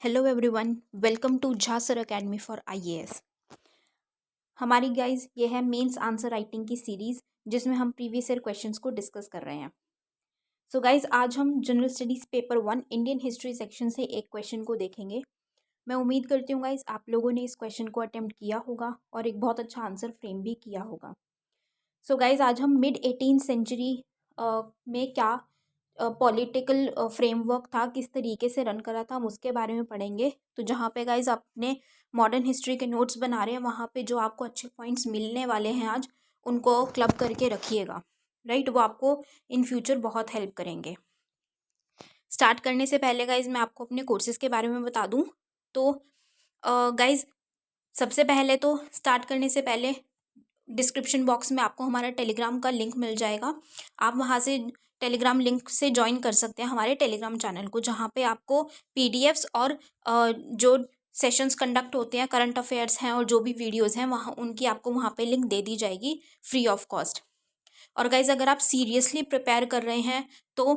Hello everyone, welcome to Jha sir academy for IAS. हमारी guys ये है मेंस आंसर राइटिंग की सीरीज़ जिसमें हम प्रीवियस ईयर क्वेश्चंस को डिस्कस कर रहे हैं। सो गाइज आज हम general studies paper 1 Indian history section से एक क्वेश्चन को देखेंगे। मैं उम्मीद करती हूँ गाइज आप लोगों ने इस क्वेश्चन को अटेम्प्ट किया होगा और एक बहुत अच्छा आंसर फ्रेम भी किया होगा। सो गाइज आज हम मिड 18th सेंचुरी में क्या पॉलिटिकल फ्रेमवर्क था, किस तरीके से रन करा था, हम उसके बारे में पढ़ेंगे। तो जहाँ पे गाइज अपने मॉडर्न हिस्ट्री के नोट्स बना रहे हैं वहाँ पे जो आपको अच्छे पॉइंट्स मिलने वाले हैं आज उनको क्लब करके रखिएगा, राइट। वो आपको इन फ्यूचर बहुत हेल्प करेंगे। स्टार्ट करने से पहले गाइज मैं आपको अपने कोर्सेज के बारे में बता दूँ तो गाइज सबसे पहले तो स्टार्ट करने से पहले डिस्क्रिप्शन बॉक्स में आपको हमारा टेलीग्राम का लिंक मिल जाएगा। आप वहाँ से टेलीग्राम लिंक से ज्वाइन कर सकते हैं हमारे टेलीग्राम चैनल को, जहाँ पे आपको पीडीएफ्स और जो सेशंस कंडक्ट होते हैं, करंट अफेयर्स हैं और जो भी वीडियोस हैं वहाँ उनकी आपको वहाँ पे लिंक दे दी जाएगी फ्री ऑफ कॉस्ट। और गाइज अगर आप सीरियसली प्रिपेयर कर रहे हैं तो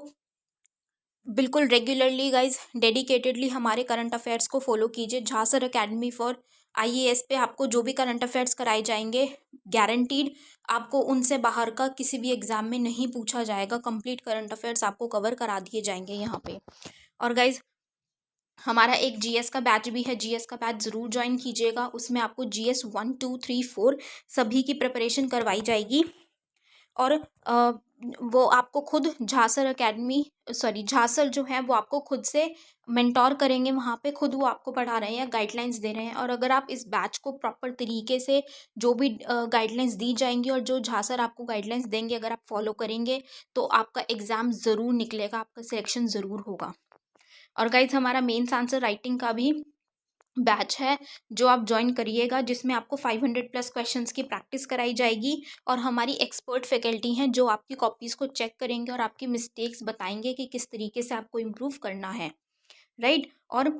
बिल्कुल रेगुलरली गाइज डेडिकेटेडली हमारे करंट अफेयर्स को फॉलो कीजिए। Jha sir academy for IAS पे आपको जो भी करंट अफेयर्स कराए जाएंगे गारंटीड आपको उनसे बाहर का किसी भी एग्जाम में नहीं पूछा जाएगा। कंप्लीट करंट अफेयर्स आपको कवर करा दिए जाएंगे यहाँ पे। और गाइज हमारा एक जीएस का बैच भी है, जीएस का बैच ज़रूर ज्वाइन कीजिएगा। उसमें आपको जीएस 1, 2, 3, 4 सभी की प्रिपरेशन करवाई जाएगी। और वो आपको खुद झासर अकेडमी झासर जो है वो आपको खुद से मेंटोर करेंगे, वहाँ पे खुद वो आपको पढ़ा रहे हैं, गाइडलाइंस दे रहे हैं। और अगर आप इस बैच को प्रॉपर तरीके से जो भी गाइडलाइंस दी जाएंगी और जो झासर आपको गाइडलाइंस देंगे अगर आप फॉलो करेंगे तो आपका एग्ज़ाम ज़रूर निकलेगा, आपका सिलेक्शन ज़रूर होगा। और गाइज हमारा मेंस आंसर राइटिंग का भी बैच है जो आप ज्वाइन करिएगा, जिसमें आपको 500+ क्वेश्चंस की प्रैक्टिस कराई जाएगी। और हमारी एक्सपर्ट फैकल्टी हैं जो आपकी कॉपीज़ को चेक करेंगे और आपकी मिस्टेक्स बताएंगे कि किस तरीके से आपको इम्प्रूव करना है, राइट। और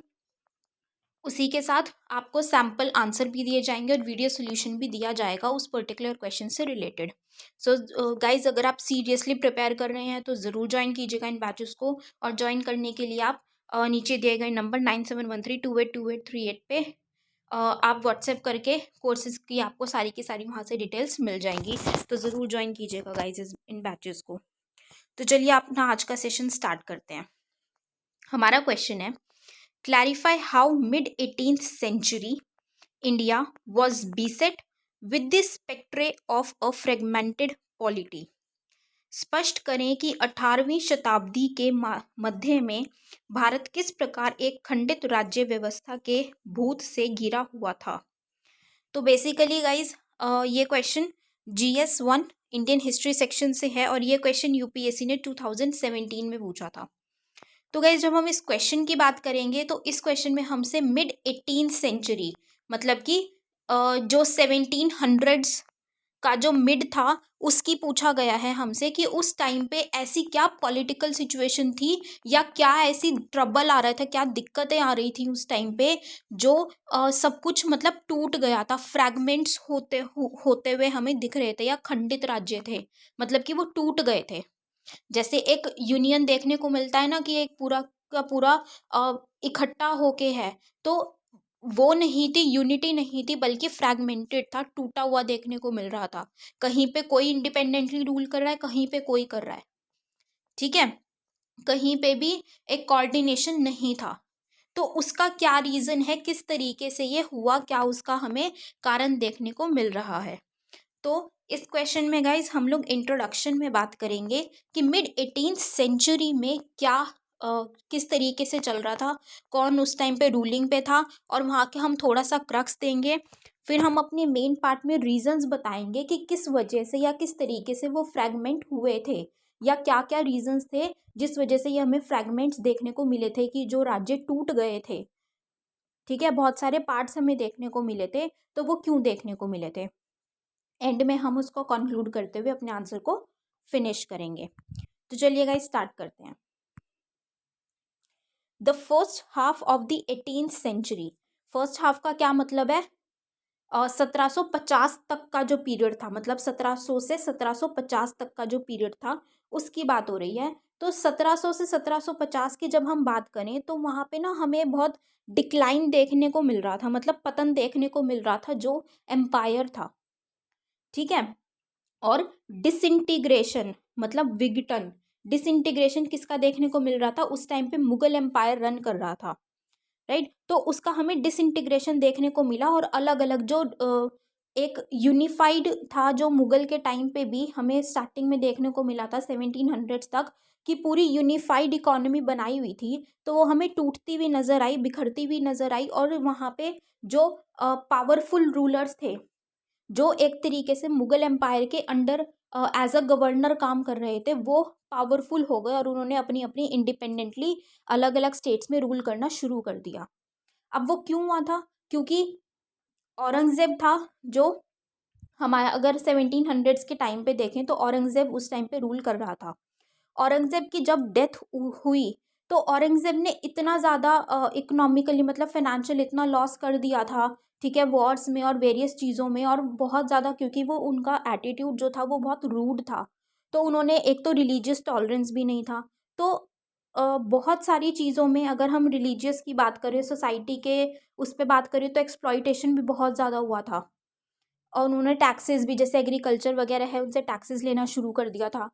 उसी के साथ आपको सैम्पल आंसर भी दिए जाएंगे और वीडियो सोल्यूशन भी दिया जाएगा उस पर्टिकुलर क्वेश्चन से रिलेटेड। सो गाइज अगर आप सीरियसली प्रिपेयर कर रहे हैं तो ज़रूर ज्वाइन कीजिएगा इन बैचेस को। और ज्वाइन करने के लिए आप नीचे दिए गए नंबर 9713282838 पे आप व्हाट्सएप करके कोर्सेज की आपको सारी की सारी वहाँ से डिटेल्स मिल जाएंगी। तो ज़रूर ज्वाइन कीजिएगा गाइज इन बैचेस को। तो चलिए आप अपना आज का सेशन स्टार्ट करते हैं। हमारा क्वेश्चन है, clarify how mid 18th century India was beset with the spectre of a fragmented polity। स्पष्ट करें कि 18वीं शताब्दी के मध्य में भारत किस प्रकार एक खंडित राज्य व्यवस्था के भूत से घिरा हुआ था। तो बेसिकली गाइज ये question GS1 Indian history section से है और ये क्वेश्चन यूपीएससी ने 2017 में पूछा था। तो गाइज जब हम इस क्वेश्चन की बात करेंगे तो इस क्वेश्चन में हमसे मिड 18th सेंचुरी मतलब कि जो 1700s का जो मिड था उसकी पूछा गया है हमसे कि उस टाइम पे ऐसी क्या पॉलिटिकल सिचुएशन थी या क्या ऐसी ट्रबल आ रहा था, क्या दिक्कतें आ रही थी उस टाइम पे जो सब कुछ मतलब टूट गया था, फ्रैगमेंट्स होते हुए हमें दिख रहे थे या खंडित राज्य थे, मतलब कि वो टूट गए थे। जैसे एक यूनियन देखने को मिलता है ना कि एक पूरा का पूरा इकट्ठा होके है, तो वो नहीं थी, यूनिटी नहीं थी, बल्कि फ्रैगमेंटेड था, टूटा हुआ देखने को मिल रहा था। कहीं पे कोई इंडिपेंडेंटली रूल कर रहा है, कहीं पे कोई कर रहा है, ठीक है, कहीं पे भी एक कोऑर्डिनेशन नहीं था। तो उसका क्या रीजन है, किस तरीके से ये हुआ, क्या उसका हमें कारण देखने को मिल रहा है। तो इस क्वेश्चन में गाइज हम लोग इंट्रोडक्शन में बात करेंगे कि मिड 18th सेंचुरी में क्या किस तरीके से चल रहा था, कौन उस टाइम पे रूलिंग पे था, और वहाँ के हम थोड़ा सा क्रक्स देंगे। फिर हम अपने मेन पार्ट में रीजंस बताएंगे कि किस वजह से या किस तरीके से वो फ्रैगमेंट हुए थे या क्या क्या रीजंस थे जिस वजह से ये हमें फ्रैगमेंट्स देखने को मिले थे कि जो राज्य टूट गए थे, ठीक है, बहुत सारे पार्ट्स हमें देखने को मिले थे, तो वो क्यों देखने को मिले थे। एंड में हम उसको कंक्लूड करते हुए अपने आंसर को फिनिश करेंगे। तो चलिए गाइस स्टार्ट करते हैं। The first half of the 18th century, first half का क्या मतलब है, 1750 तक का जो पीरियड था, मतलब 1700 से 1750 तक का जो पीरियड था उसकी बात हो रही है। तो 1700 से 1750 की जब हम बात करें तो वहाँ पे ना हमें बहुत डिक्लाइन देखने को मिल रहा था, मतलब पतन देखने को मिल रहा था जो एम्पायर था, ठीक है। और डिसइंटीग्रेशन मतलब विघटन, डिसइंटीग्रेशन किसका देखने को मिल रहा था, उस टाइम पे मुगल एम्पायर रन कर रहा था, राइट। तो उसका हमें डिसइंटीग्रेशन देखने को मिला और अलग अलग जो एक यूनिफाइड था जो मुगल के टाइम पे भी हमें स्टार्टिंग में देखने को मिला था 1700s तक, कि पूरी यूनिफाइड इकोनॉमी बनाई हुई थी, तो वो हमें टूटती हुई नजर आई, बिखरती हुई नजर आई। और वहाँ पे जो पावरफुल रूलर्स थे, जो एक तरीके से मुगल एम्पायर के अंडर एज अ गवर्नर काम कर रहे थे, वो पावरफुल हो गए और उन्होंने अपनी अपनी इंडिपेंडेंटली अलग अलग स्टेट्स में रूल करना शुरू कर दिया। अब वो क्यों हुआ था, क्योंकि औरंगजेब था जो हमारा, अगर 1700s के टाइम पे देखें तो औरंगजेब उस टाइम पे रूल कर रहा था। औरंगजेब की जब डेथ हुई तो औरंगजेब ने इतना ज़्यादा इकोनॉमिकली मतलब फाइनेंशियल इतना लॉस कर दिया था, ठीक है, वॉर्स में और वेरियस चीज़ों में, और बहुत ज़्यादा, क्योंकि वो उनका एटीट्यूड जो था वो बहुत रूड था। तो उन्होंने, एक तो रिलीजियस टॉलरेंस भी नहीं था, तो बहुत सारी चीज़ों में अगर हम रिलीजियस की बात करें, सोसाइटी के उस पर बात करें, तो एक्सप्लॉइटेशन भी बहुत ज़्यादा हुआ था। और उन्होंने टैक्सेस भी, जैसे एग्रीकल्चर वगैरह है, उनसे टैक्सेस लेना शुरू कर दिया था,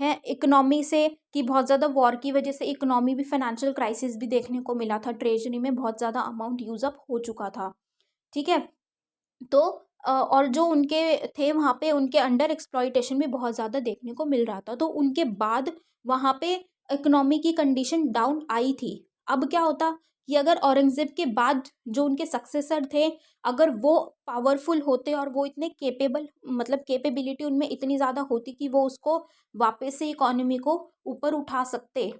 है। इकोनॉमी से, कि बहुत ज़्यादा वॉर की वजह से इकोनॉमी भी, फाइनेंशियल क्राइसिस भी देखने को मिला था, ट्रेजरी में बहुत ज़्यादा अमाउंट यूज अप हो चुका था, ठीक है। तो और जो उनके थे वहाँ पे, उनके अंडर एक्सप्लॉइटेशन भी बहुत ज़्यादा देखने को मिल रहा था, तो उनके बाद वहाँ पे इकोनॉमी की कंडीशन डाउन आई थी। अब क्या होता कि अगर औरंगजेब के बाद जो उनके सक्सेसर थे, अगर वो पावरफुल होते और वो इतने केपेबल, मतलब कैपेबिलिटी उनमें इतनी ज़्यादा होती कि वो उसको वापस से इकोनॉमी को ऊपर उठा सकते,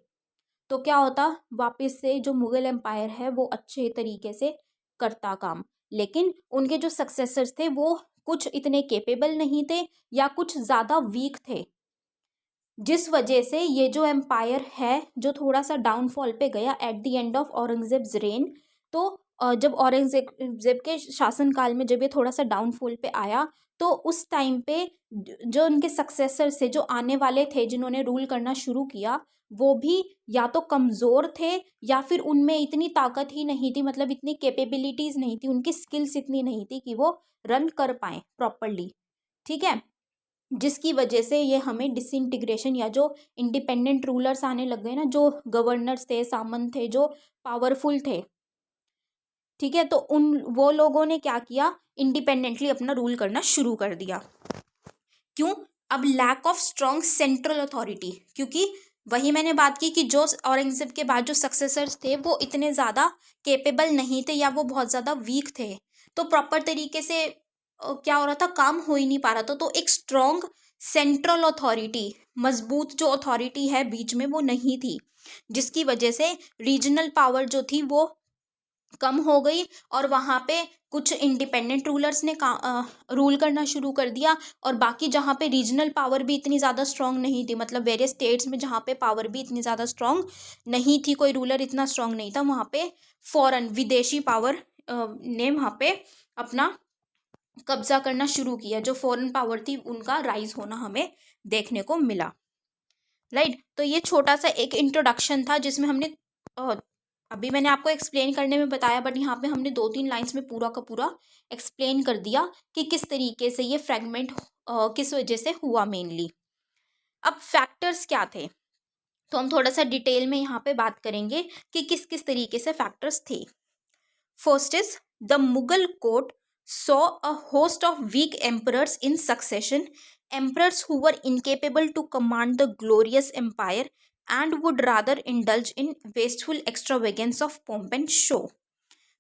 तो क्या होता, वापस से जो मुगल एम्पायर है वो अच्छे तरीके से करता काम। लेकिन उनके जो सक्सेसर्स थे वो कुछ इतने केपेबल नहीं थे, या कुछ ज़्यादा वीक थे, जिस वजह से ये जो एम्पायर है जो थोड़ा सा डाउनफॉल पे गया at the end of Aurangzeb's rain. तो जब औरंगजेब के शासनकाल में जब ये थोड़ा सा डाउनफॉल पे आया, तो उस टाइम पे जो उनके सक्सेसर से जो आने वाले थे, जिन्होंने रूल करना शुरू किया, वो भी या तो कमज़ोर थे, या फिर उनमें इतनी ताकत ही नहीं थी, मतलब इतनी कैपेबिलिटीज़ नहीं थी, उनकी स्किल्स इतनी नहीं थी कि वो रन कर पाएँ प्रॉपरली, ठीक है। जिसकी वजह से ये हमें डिसइंटीग्रेशन, या जो इंडिपेंडेंट रूलर्स आने लग गए ना, जो गवर्नर्स थे, सामंत थे, जो पावरफुल थे, ठीक है, तो उन वो लोगों ने क्या किया, इंडिपेंडेंटली अपना रूल करना शुरू कर दिया। क्यों? अब lack of strong central authority, क्योंकि वही मैंने बात की कि जो औरंगजेब के बाद जो सक्सेसर्स थे वो इतने ज़्यादा केपेबल नहीं थे, या वो बहुत ज़्यादा वीक थे, तो प्रॉपर तरीके से क्या हो रहा था, काम हो ही नहीं पा रहा था। तो एक स्ट्रॉन्ग सेंट्रल अथॉरिटी, मजबूत जो अथॉरिटी है बीच में, वो नहीं थी, जिसकी वजह से रीजनल पावर जो थी वो कम हो गई, और वहाँ पे कुछ इंडिपेंडेंट रूलर्स ने रूल करना शुरू कर दिया, और बाकी जहाँ पे रीजनल पावर भी इतनी ज़्यादा स्ट्रांग नहीं थी, मतलब वेरियस स्टेट्स में जहाँ पे पावर भी इतनी ज़्यादा स्ट्रांग नहीं थी, कोई रूलर इतना स्ट्रांग नहीं था, वहाँ पे फॉरेन विदेशी पावर ने वहाँ पे अपना कब्जा करना शुरू किया। जो फॉरेन पावर थी उनका राइज होना हमें देखने को मिला, राइट। तो ये छोटा सा एक इंट्रोडक्शन था जिसमें हमने अभी मैंने आपको एक्सप्लेन करने में बताया, बट यहाँ पे हमने 2-3 लाइंस में पूरा का पूरा एक्सप्लेन कर दिया कि किस तरीके से ये फ्रेगमेंट किस वजह से हुआ मेनली। अब फैक्टर्स क्या थे, तो हम थोड़ा सा डिटेल में यहाँ पे बात करेंगे कि किस किस तरीके से फैक्टर्स थे। First is the Mughal court saw a host of weak emperors in succession, emperors who were incapable to command the glorious empire and would rather indulge in wasteful extravagance of pomp and show।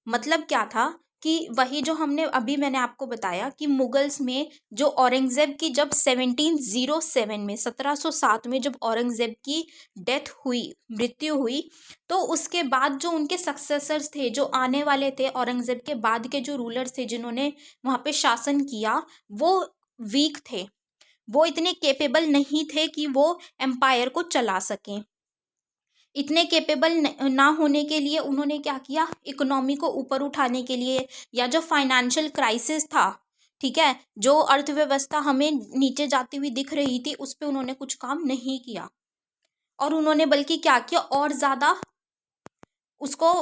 मतलब क्या था कि वही जो हमने अभी मैंने आपको बताया कि मुगल्स में जो औरंगजेब की जब 1707 में 1707 में जब औरंगजेब की डेथ हुई, मृत्यु हुई, तो उसके बाद जो उनके सक्सेसर्स थे, जो आने वाले थे औरंगजेब के बाद के जो रूलर्स थे जिन्होंने वहाँ पे शासन किया, वो वीक थे, वो इतने केपेबल नहीं थे कि वो एम्पायर को चला सकें। इतने केपेबल ना होने के लिए उन्होंने क्या किया, इकोनॉमी को ऊपर उठाने के लिए, या जो फाइनेंशियल क्राइसिस था, ठीक है, जो अर्थव्यवस्था हमें नीचे जाती हुई दिख रही थी, उस पर उन्होंने कुछ काम नहीं किया। और उन्होंने बल्कि क्या किया, और ज़्यादा उसको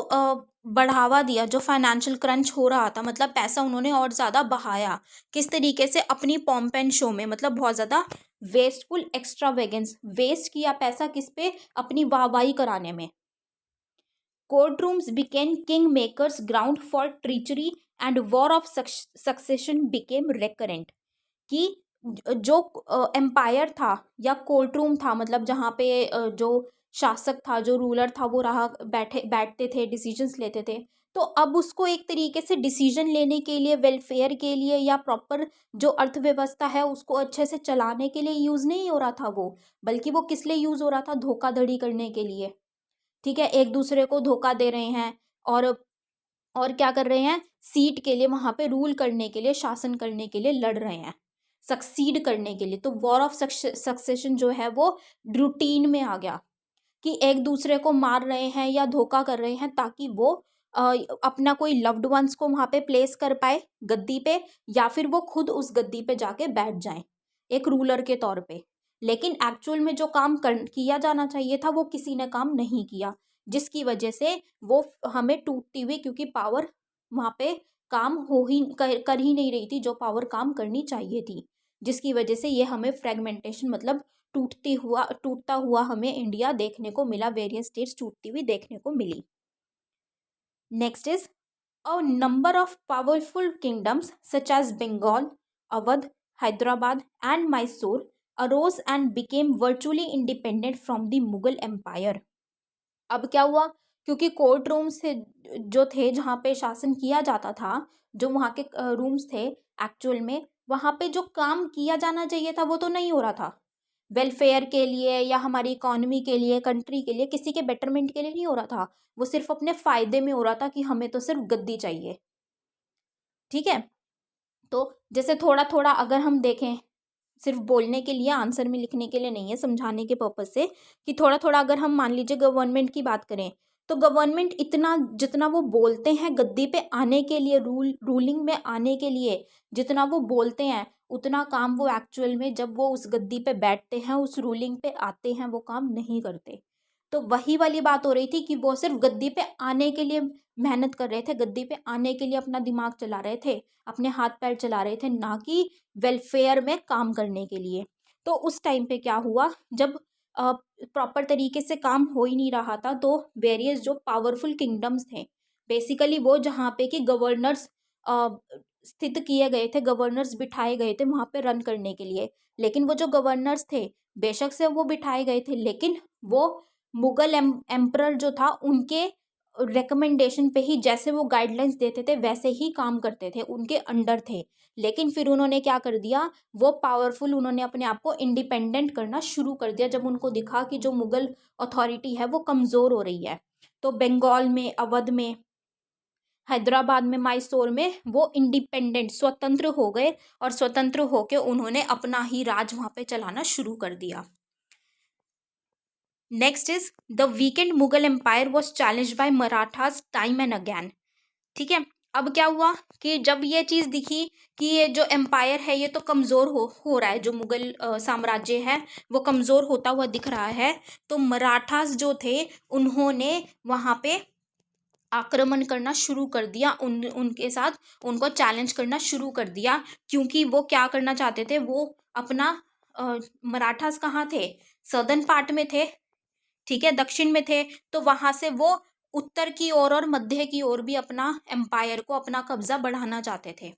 बढ़ावा दिया। जो फाइनेंशियल क्रंच हो रहा था, मतलब पैसा उन्होंने और ज़्यादा बहाया। किस तरीके से? अपनी पॉम्प एंड शो में, मतलब बहुत ज़्यादा वेस्टफुल एक्स्ट्रावेगेंस, वेस्ट किया पैसा किस पे? अपनी वाहवाही कराने में। Court rooms became king makers ground for treachery and war of succession became recurrent. कि जो एम्पायर था या कोर्ट रूम था, मतलब जहाँ पे जो शासक था, जो रूलर था, वो रहा बैठते थे, डिसीजंस लेते थे। तो अब उसको एक तरीके से डिसीजन लेने के लिए, वेलफेयर के लिए, या प्रॉपर जो अर्थव्यवस्था है उसको अच्छे से चलाने के लिए यूज़ नहीं हो रहा था वो, बल्कि वो किस लिए यूज़ हो रहा था? धोखाधड़ी करने के लिए। ठीक है, एक दूसरे को धोखा दे रहे हैं, और क्या कर रहे हैं? सीट के लिए, वहां पे रूल करने के लिए, शासन करने के लिए लड़ रहे हैं, सक्सीड करने के लिए। तो वॉर ऑफ सक्सेशन जो है वो रूटीन में आ गया, कि एक दूसरे को मार रहे हैं या धोखा कर रहे हैं, ताकि वो अपना कोई लव्ड वंस को वहां पे प्लेस कर पाए गद्दी पे, या फिर वो खुद उस गद्दी पे जाके बैठ जाएं एक रूलर के तौर पे। लेकिन एक्चुअल में जो काम किया जाना चाहिए था, वो किसी ने काम नहीं किया, जिसकी वजह से वो हमें टूटती हुई, क्योंकि पावर वहां पे काम हो ही कर ही नहीं रही थी जो पावर काम करनी चाहिए थी, जिसकी वजह से ये हमें फ्रेगमेंटेशन, मतलब टूटता हुआ हमें इंडिया देखने को मिला, वेरियस स्टेट्स टूटती हुई देखने को मिली। Next is a number of powerful kingdoms such as Bengal, Awadh, Hyderabad and Mysore arose and became virtually independent from the Mughal empire. अब क्या हुआ? क्योंकि कोर्ट रूम्स थे, जो थे जहाँ पे शासन किया जाता था, जो वहाँ के रूम्स थे, एक्चुअल में वहाँ पे जो काम किया जाना चाहिए था वो तो नहीं हो रहा था। वेलफेयर के लिए या हमारी इकोनॉमी के लिए, कंट्री के लिए, किसी के बेटरमेंट के लिए नहीं हो रहा था। वो सिर्फ अपने फायदे में हो रहा था, कि हमें तो सिर्फ गद्दी चाहिए। ठीक है, तो जैसे थोड़ा थोड़ा अगर हम देखें, सिर्फ बोलने के लिए, आंसर में लिखने के लिए नहीं है, समझाने के पर्पज से, कि थोड़ा थोड़ा अगर हम मान लीजिए गवर्नमेंट की बात करें, तो गवर्नमेंट इतना जितना वो बोलते हैं गद्दी पे आने के लिए, रूलिंग में आने के लिए, जितना वो बोलते हैं, उतना काम वो एक्चुअल में जब वो उस गद्दी पे बैठते हैं, उस रूलिंग पे आते हैं, वो काम नहीं करते। तो वही वाली बात हो रही थी, कि वो सिर्फ गद्दी पे आने के लिए मेहनत कर रहे थे, गद्दी पे आने के लिए अपना दिमाग चला रहे थे, अपने हाथ पैर चला रहे थे, ना कि वेलफेयर में काम करने के लिए। तो उस टाइम पे क्या हुआ, जब प्रॉपर तरीके से काम हो ही नहीं रहा था, तो वेरियस जो पावरफुल किंगडम्स थे, बेसिकली वो जहाँ पे कि गवर्नर्स स्थित किए गए थे, गवर्नर्स बिठाए गए थे वहाँ पे रन करने के लिए। लेकिन वो जो गवर्नर्स थे, बेशक से वो बिठाए गए थे, लेकिन वो मुगल एम्परर जो था, उनके रिकमेंडेशन पे ही, जैसे वो गाइडलाइंस देते थे वैसे ही काम करते थे, उनके अंडर थे। लेकिन फिर उन्होंने क्या कर दिया, वो पावरफुल, उन्होंने अपने आप को इंडिपेंडेंट करना शुरू कर दिया, जब उनको दिखा कि जो मुगल अथॉरिटी है वो कमज़ोर हो रही है। तो बंगाल में, अवध में, हैदराबाद में, मैसूर में वो इंडिपेंडेंट, स्वतंत्र हो गए, और स्वतंत्र होके उन्होंने अपना ही राज वहाँ पे चलाना शुरू कर दिया। Next is the weakened Mughal empire was challenge by Marathas time and again. ठीक है, अब क्या हुआ कि जब ये चीज़ दिखी कि ये जो एम्पायर है ये तो कमज़ोर हो रहा है, जो मुगल साम्राज्य है वो कमज़ोर होता हुआ दिख रहा है, तो मराठास जो थे उन्होंने वहाँ पे आक्रमण करना शुरू कर दिया, उनके साथ उनको चैलेंज करना शुरू कर दिया। क्योंकि वो क्या करना चाहते थे, वो अपना मराठास कहाँ थे? सदर्न पार्ट में थे, ठीक है, दक्षिण में थे। तो वहां से वो उत्तर की ओर और मध्य की ओर भी अपना एम्पायर को, अपना कब्जा बढ़ाना चाहते थे।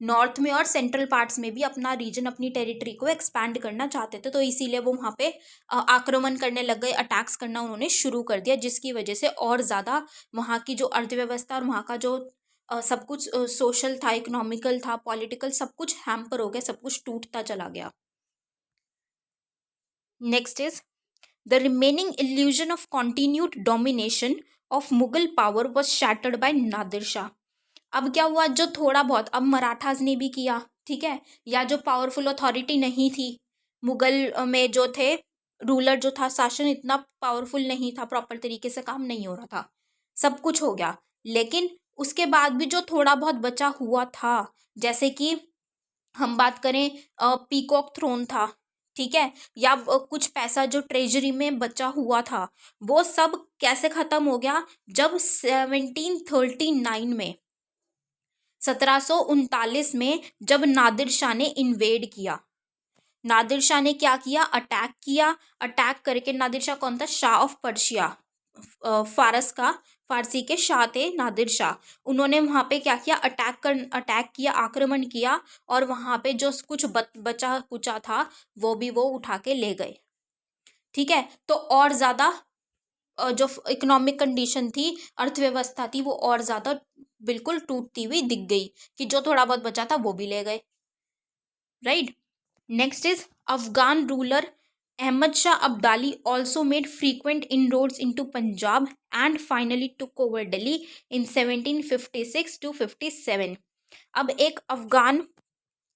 नॉर्थ में और सेंट्रल पार्ट्स में भी अपना रीजन, अपनी टेरिटरी को एक्सपैंड करना चाहते थे। तो इसीलिए वो वहाँ पे आक्रमण करने लग गए, अटैक्स करना उन्होंने शुरू कर दिया, जिसकी वजह से और ज़्यादा वहाँ की जो अर्थव्यवस्था और वहाँ का जो सब कुछ सोशल था, इकोनॉमिकल था, पॉलिटिकल, सब कुछ हैम्पर हो गया, सब कुछ टूटता चला गया। Next is the remaining illusion of continued domination of Mughal power was shattered by Nadir Shah. अब क्या हुआ, जो थोड़ा बहुत अब मराठास ने भी किया, ठीक है, या जो पावरफुल अथॉरिटी नहीं थी मुगल में, जो थे रूलर जो था, शासन इतना पावरफुल नहीं था, प्रॉपर तरीके से काम नहीं हो रहा था, सब कुछ हो गया। लेकिन उसके बाद भी जो थोड़ा बहुत बचा हुआ था, जैसे कि हम बात करें पीकॉक थ्रोन था, ठीक है, या कुछ पैसा जो ट्रेजरी में बचा हुआ था वो सब कैसे खत्म हो गया, जब 1739 में 1739 में जब नादिर शाह ने इन्वेड किया। नादिर शाह ने क्या किया, अटैक किया। अटैक करके, नादिर शाह कौन था, शाह ऑफ पर्शिया, फारसी के शाह थे नादिर शाह। उन्होंने वहां पे क्या किया, अटैक किया, आक्रमण किया, और वहां पे जो कुछ बचा कुचा था वो भी वो उठा के ले गए। ठीक है, तो और ज्यादा जो इकोनॉमिक कंडीशन थी, अर्थव्यवस्था थी, वो और ज्यादा बिल्कुल टूटती हुई दिख गई कि जो थोड़ा बहुत बचा था वो भी ले गए। Right. Next is Afghan ruler Ahmad Shah Abdali also made frequent inroads into Punjab and finally took over Delhi in 1756 to 57। अब एक अफगान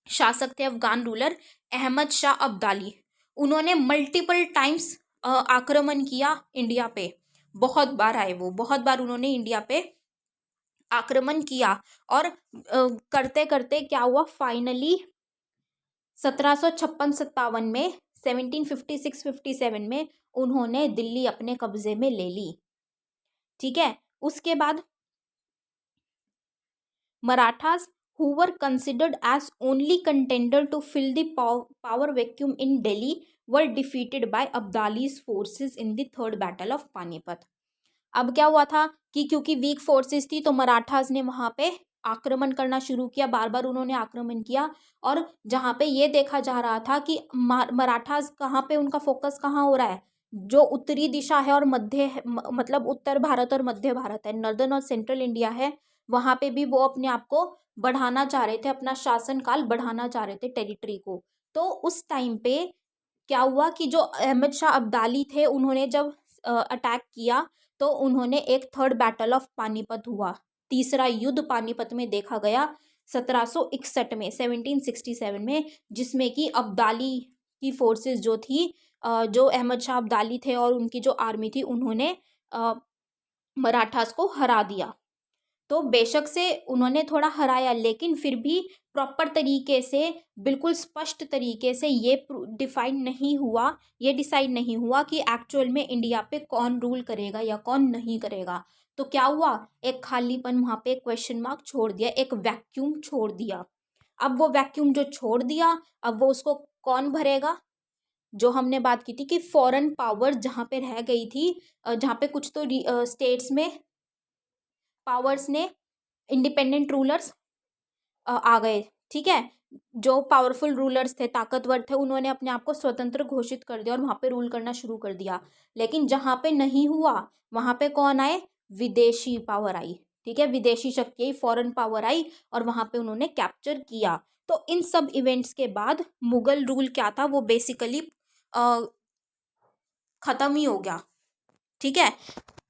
शासक थे, अफगान रूलर अहमद शाह अब्दाली। उन्होंने मल्टीपल टाइम्स आक्रमण किया इंडिया पे। बहुत बार आए वो, बहुत बार उन्होंने इंडिया पे आक्रमण किया। और करते करते क्या हुआ, फाइनली 1756-57 में, 1756-57 में उन्होंने दिल्ली अपने कब्जे में ले ली। ठीक है, उसके बाद Marathas who were considered as only contender to fill the power vacuum in Delhi were defeated by Abdali's forces in the third battle of Panipat। अब क्या हुआ था कि क्योंकि वीक फोर्सेस थी तो मराठास ने वहां पे आक्रमण करना शुरू किया, बार बार उन्होंने आक्रमण किया। और जहां पे ये देखा जा रहा था कि मराठास कहाँ पे, उनका फोकस कहाँ हो रहा है, जो उत्तरी दिशा है और मतलब उत्तर भारत और मध्य भारत है, नॉर्दर्न और सेंट्रल इंडिया है, वहां पे भी वो अपने आप को बढ़ाना चाह रहे थे, अपना शासन काल बढ़ाना चाह रहे थे, टेरिटरी को। तो उस टाइम पे क्या हुआ कि जो अहमद शाह अब्दाली थे, उन्होंने जब अटैक किया तो उन्होंने एक थर्ड बैटल ऑफ पानीपत हुआ, तीसरा युद्ध पानीपत में देखा गया 1761 में, 1767 में, जिसमें कि अब्दाली की फोर्सेस जो थी, जो अहमद शाह अब्दाली थे और उनकी जो आर्मी थी, उन्होंने मराठास को हरा दिया। तो बेशक से उन्होंने थोड़ा हराया, लेकिन फिर भी प्रॉपर तरीके से, बिल्कुल स्पष्ट तरीके से ये डिसाइड नहीं हुआ कि एक्चुअल में इंडिया पे कौन रूल करेगा या कौन नहीं करेगा। तो क्या हुआ, एक खालीपन वहां पे, क्वेश्चन मार्क छोड़ दिया, एक वैक्यूम छोड़ दिया। अब वो वैक्यूम जो छोड़ दिया, अब वो उसको कौन भरेगा, जो हमने बात की थी कि फॉरेन पावर जहाँ पे रह गई थी, जहाँ पे कुछ तो स्टेट्स में पावर्स ने, इंडिपेंडेंट रूलर्स आ गए। ठीक है, जो पावरफुल रूलर्स थे, ताकतवर थे, उन्होंने अपने आप को स्वतंत्र घोषित कर दिया और वहां पे रूल करना शुरू कर दिया। लेकिन जहां पे नहीं हुआ, वहां पे कौन आए, विदेशी पावर आई। ठीक है, विदेशी शक्ति आई, फॉरेन पावर आई और वहां पे उन्होंने कैप्चर किया। तो इन सब इवेंट्स के बाद मुगल रूल क्या था, वो बेसिकली खत्म ही हो गया। ठीक है,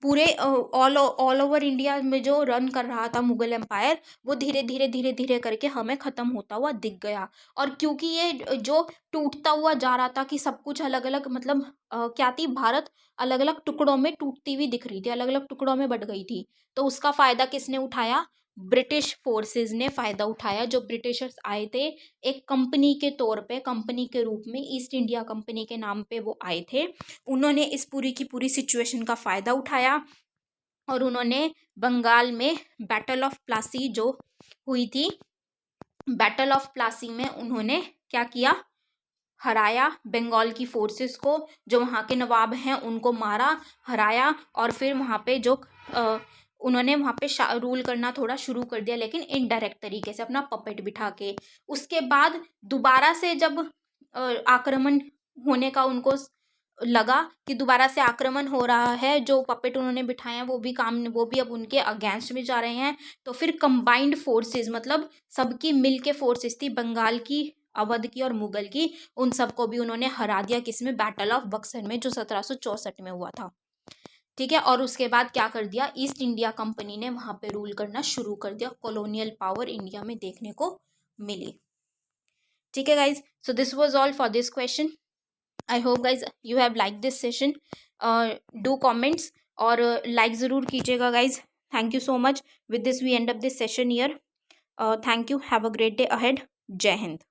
पूरे ऑल ओवर इंडिया में जो रन कर रहा था मुगल एम्पायर, वो धीरे धीरे धीरे धीरे करके हमें ख़त्म होता हुआ दिख गया। और क्योंकि ये जो टूटता हुआ जा रहा था कि सब कुछ अलग अलग, मतलब क्या थी, भारत अलग अलग टुकड़ों में टूटती हुई दिख रही थी, अलग अलग टुकड़ों में बट गई थी। तो उसका फ़ायदा किसने उठाया, ब्रिटिश फोर्सेस ने फ़ायदा उठाया। जो ब्रिटिशर्स आए थे एक कंपनी के तौर पे, कंपनी के रूप में, ईस्ट इंडिया कंपनी के नाम पे वो आए थे। उन्होंने इस पूरी की पूरी सिचुएशन का फ़ायदा उठाया और उन्होंने बंगाल में बैटल ऑफ प्लासी जो हुई थी, बैटल ऑफ प्लासी में उन्होंने क्या किया, हराया बंगाल की फोर्सेस को, जो वहाँ के नवाब हैं उनको मारा, हराया। और फिर वहाँ पे जो उन्होंने वहाँ पे रूल करना थोड़ा शुरू कर दिया, लेकिन इनडायरेक्ट तरीके से, अपना पपेट बिठा के। उसके बाद दोबारा से जब आक्रमण होने का उनको लगा कि दोबारा से आक्रमण हो रहा है, जो पपेट उन्होंने बिठाए हैं वो भी अब उनके अगेंस्ट में जा रहे हैं। तो फिर कंबाइंड फोर्सेस, मतलब सबकी मिल के फोर्सेस थी, बंगाल की, अवध की और मुगल की, उन सबको भी उन्होंने हरा दिया। किसमें, बैटल ऑफ बक्सर में, जो 1764 में हुआ था। ठीक है, और उसके बाद क्या कर दिया, ईस्ट इंडिया कंपनी ने वहां पे रूल करना शुरू कर दिया। कॉलोनियल पावर इंडिया में देखने को मिली। ठीक है guys, so this was all for this question. I hope guys you have like this session. Do comments और लाइक ज़रूर कीजिएगा guys. Thank you so much. With this we end up this session here. Thank you, have a great day ahead. जय हिंद।